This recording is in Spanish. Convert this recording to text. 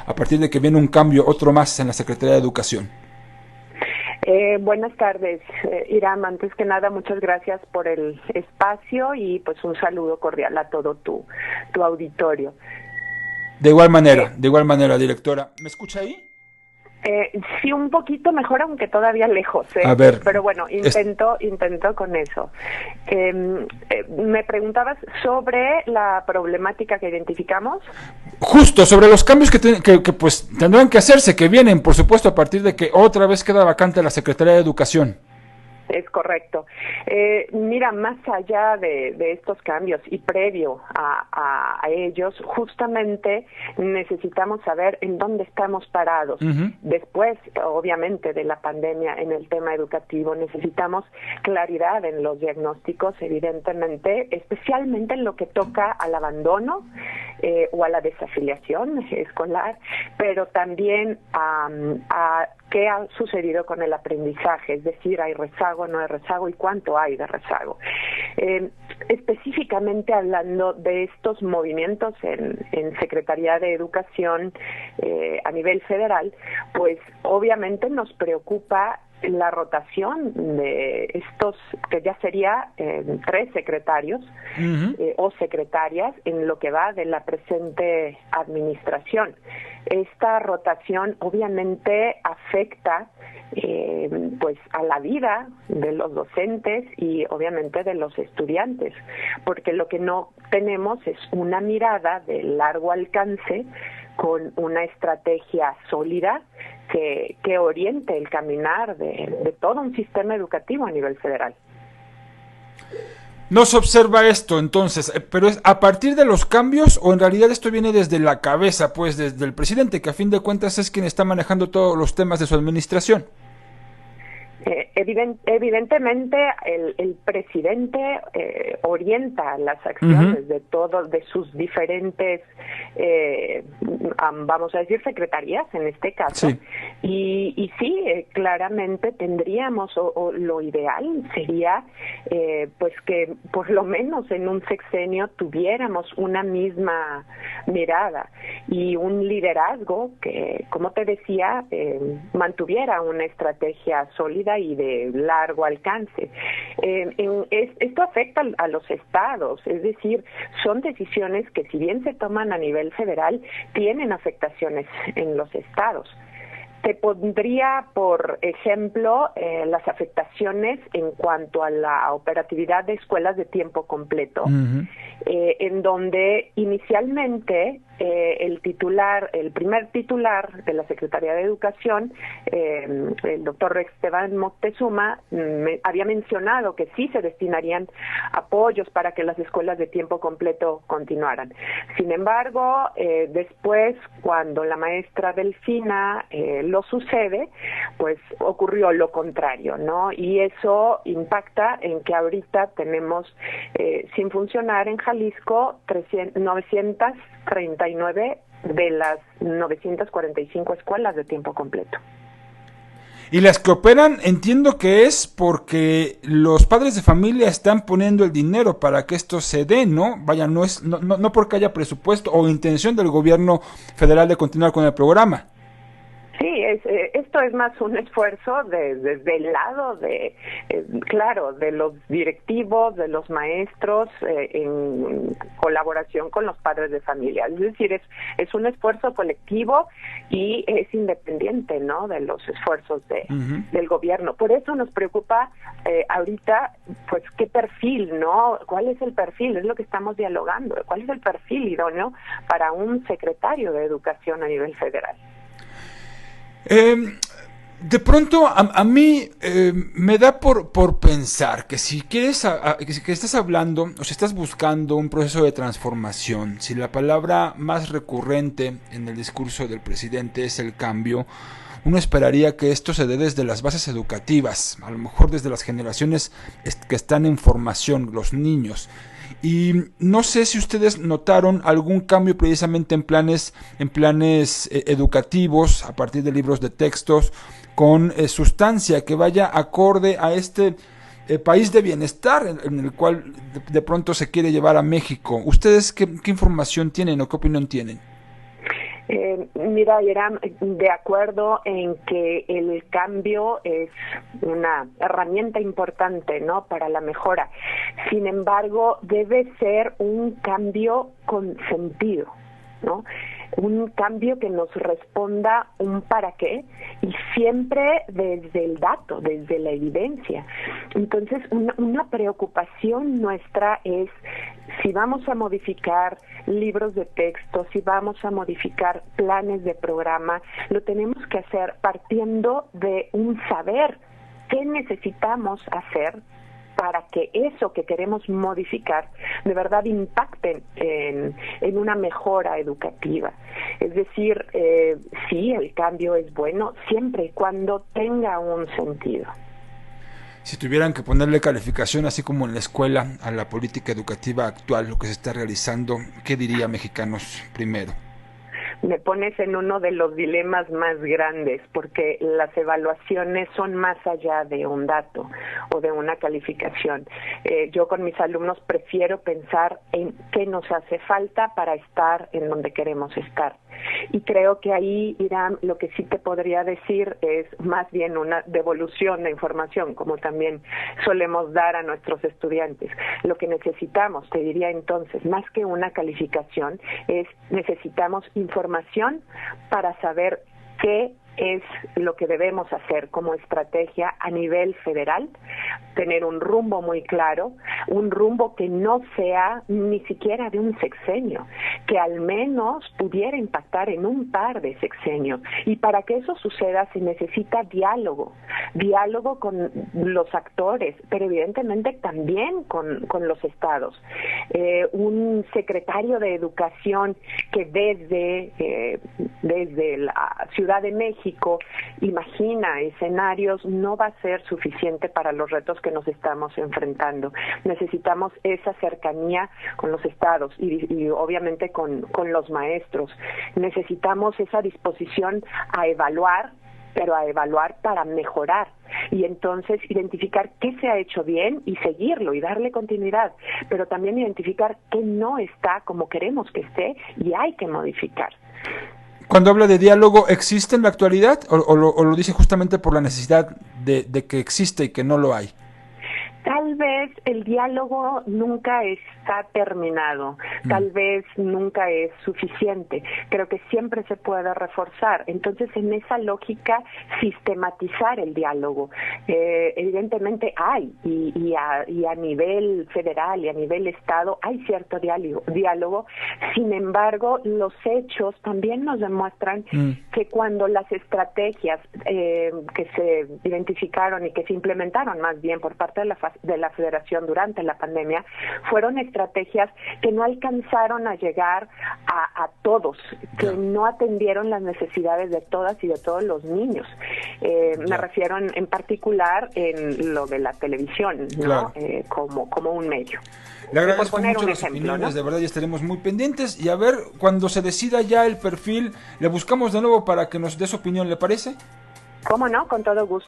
a partir de que viene un cambio, otro más en la Secretaría de Educación? Buenas tardes, Iram. Antes que nada, muchas gracias por el espacio y pues un saludo cordial a todo tu auditorio. De igual manera, directora. ¿Me escucha ahí? Sí, un poquito mejor, aunque todavía lejos, A ver, pero bueno, intento con eso. Me preguntabas sobre la problemática que identificamos. Justo sobre los cambios que pues tendrán que hacerse, que vienen, por supuesto, a partir de que otra vez queda vacante la Secretaría de Educación. Es correcto. Mira, más allá de estos cambios y previo a ellos, justamente necesitamos saber en dónde estamos parados. Después, obviamente, de la pandemia en el tema educativo, necesitamos claridad en los diagnósticos, evidentemente, especialmente en lo que toca al abandono o a la desafiliación escolar, pero también a qué ha sucedido con el aprendizaje, es decir, ¿hay rezago, no hay rezago y cuánto hay de rezago? Específicamente hablando de estos movimientos en Secretaría de Educación a nivel federal, pues obviamente nos preocupa la rotación de estos, que ya sería 3 secretarios o secretarias en lo que va de la presente administración. Esta rotación obviamente afecta pues a la vida de los docentes y obviamente de los estudiantes, porque lo que no tenemos es una mirada de largo alcance con una estrategia sólida que oriente el caminar de todo un sistema educativo a nivel federal. No se observa esto entonces, pero ¿es a partir de los cambios o en realidad esto viene desde la cabeza, pues desde el presidente, que a fin de cuentas es quien está manejando todos los temas de su administración? Evidentemente el presidente orienta las acciones de todos, de sus diferentes, vamos a decir, secretarías en este caso, sí. Y sí, claramente tendríamos, o lo ideal sería, pues que por lo menos en un sexenio tuviéramos una misma mirada y un liderazgo que, como te decía, mantuviera una estrategia sólida y de largo alcance. Esto afecta a los estados, es decir, son decisiones que si bien se toman a nivel federal, tienen afectaciones en los estados. Te pondría, por ejemplo, las afectaciones en cuanto a la operatividad de escuelas de tiempo completo, en donde inicialmente el primer titular de la Secretaría de Educación, el doctor Esteban Moctezuma, había mencionado que sí se destinarían apoyos para que las escuelas de tiempo completo continuaran. Sin embargo, después, cuando la maestra Delfina lo sucede, pues ocurrió lo contrario, ¿no? Y eso impacta en que ahorita tenemos sin funcionar en Jalisco 939 de las 945 escuelas de tiempo completo. Y las que operan, entiendo que es porque los padres de familia están poniendo el dinero para que esto se dé, ¿no? Vaya, no porque haya presupuesto o intención del gobierno federal de continuar con el programa. Sí, esto es más un esfuerzo desde el lado claro, de los directivos, de los maestros, en colaboración con los padres de familia. Es decir, es un esfuerzo colectivo y es independiente, ¿no?, de los esfuerzos del gobierno. Por eso nos preocupa ahorita, pues, qué perfil, ¿no? ¿Cuál es el perfil? Es lo que estamos dialogando. ¿Cuál es el perfil idóneo para un secretario de Educación a nivel federal? De pronto a mí me da por pensar que si quieres que estás hablando o si estás buscando un proceso de transformación, si la palabra más recurrente en el discurso del presidente es el cambio, uno esperaría que esto se dé desde las bases educativas, a lo mejor desde las generaciones que están en formación, los niños. Y no sé si ustedes notaron algún cambio precisamente en planes educativos a partir de libros de textos con sustancia que vaya acorde a este país de bienestar en el cual de pronto se quiere llevar a México. ¿Ustedes qué información tienen o qué opinión tienen? Mira, Iram, de acuerdo en que el cambio es una herramienta importante, ¿no?, para la mejora. Sin embargo, debe ser un cambio con sentido, ¿no? Un cambio que nos responda un para qué, y siempre desde el dato, desde la evidencia. Entonces, una preocupación nuestra es, si vamos a modificar libros de texto, si vamos a modificar planes de programa, lo tenemos que hacer partiendo de un saber qué necesitamos hacer para que eso que queremos modificar de verdad impacte en una mejora educativa. Es decir, sí, el cambio es bueno siempre y cuando tenga un sentido. Si tuvieran que ponerle calificación, así como en la escuela, a la política educativa actual, lo que se está realizando, ¿qué diría Mexicanos Primero? Me pones en uno de los dilemas más grandes, porque las evaluaciones son más allá de un dato o de una calificación. Yo con mis alumnos prefiero pensar en qué nos hace falta para estar en donde queremos estar. Y creo que ahí, Iram, lo que sí te podría decir es más bien una devolución de información, como también solemos dar a nuestros estudiantes. Lo que necesitamos, te diría entonces, más que una calificación, necesitamos información para saber qué es lo que debemos hacer como estrategia a nivel federal, tener un rumbo muy claro, un rumbo que no sea ni siquiera de un sexenio, que al menos pudiera impactar en un par de sexenios. Y para que eso suceda se necesita diálogo con los actores, pero evidentemente también con los estados. Un secretario de Educación que desde la Ciudad de México imagina escenarios, no va a ser suficiente para los retos que nos estamos enfrentando. Necesitamos esa cercanía con los estados y obviamente con los maestros. Necesitamos esa disposición a evaluar, pero a evaluar para mejorar, y entonces identificar qué se ha hecho bien y seguirlo y darle continuidad, pero también identificar qué no está como queremos que esté y hay que modificar. Cuando habla de diálogo, ¿existe en la actualidad o lo dice justamente por la necesidad de que existe y que no lo hay? Tal vez el diálogo nunca está terminado, tal vez nunca es suficiente, creo que siempre se puede reforzar. Entonces, en esa lógica, sistematizar el diálogo. Evidentemente hay, y a nivel federal y a nivel estado hay cierto diálogo. Sin embargo, los hechos también nos demuestran que cuando las estrategias que se identificaron y que se implementaron más bien por parte de la Federación durante la pandemia, fueron estrategias que no alcanzaron a llegar a todos, que no atendieron las necesidades de todas y de todos los niños. Me refiero en particular en lo de la televisión, ¿no? Como un medio. Le agradezco mucho las opiniones, ¿no? De verdad, ya estaremos muy pendientes, y a ver, cuando se decida ya el perfil, le buscamos de nuevo para que nos dé su opinión, ¿le parece? ¿Cómo no? Con todo gusto.